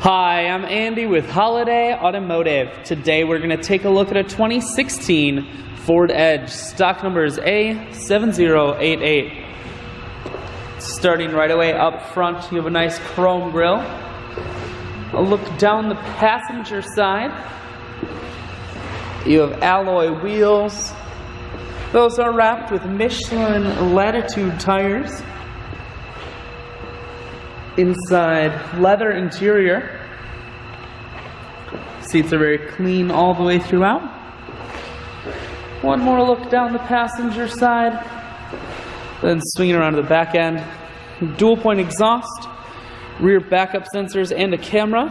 Hi, I'm Andy with Holiday Automotive. Today we're going to take a look at a 2016 Ford Edge. Stock number is A7088. Starting right away up front, you have a nice chrome grille. A look down the passenger side. You have alloy wheels. Those are wrapped with Michelin Latitude tires. Inside, leather interior. Seats are very clean all the way throughout. One more look down the passenger side. Then swinging around to the back end. Dual point exhaust, rear backup sensors, and a camera.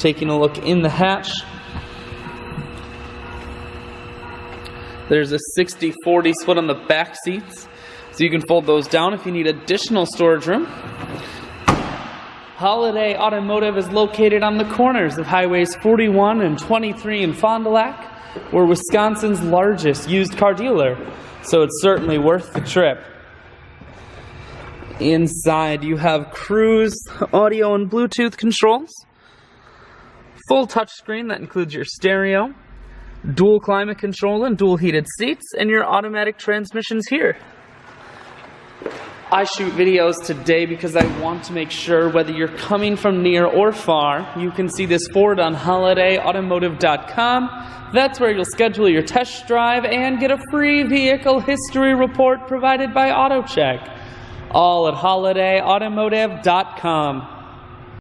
Taking a look in the hatch. There's a 60/40 split on the back seats, so you can fold those down if you need additional storage room. Holiday Automotive is located on the corners of Highways 41 and 23 in Fond du Lac. We're Wisconsin's largest used car dealer, so it's certainly worth the trip. Inside you have cruise, audio, and Bluetooth controls. Full touchscreen that includes your stereo, dual climate control and dual heated seats, and your automatic transmissions here. I shoot videos today because I want to make sure whether you're coming from near or far, you can see this Ford on holidayautomotive.com. That's where you'll schedule your test drive and get a free vehicle history report provided by AutoCheck. All at holidayautomotive.com.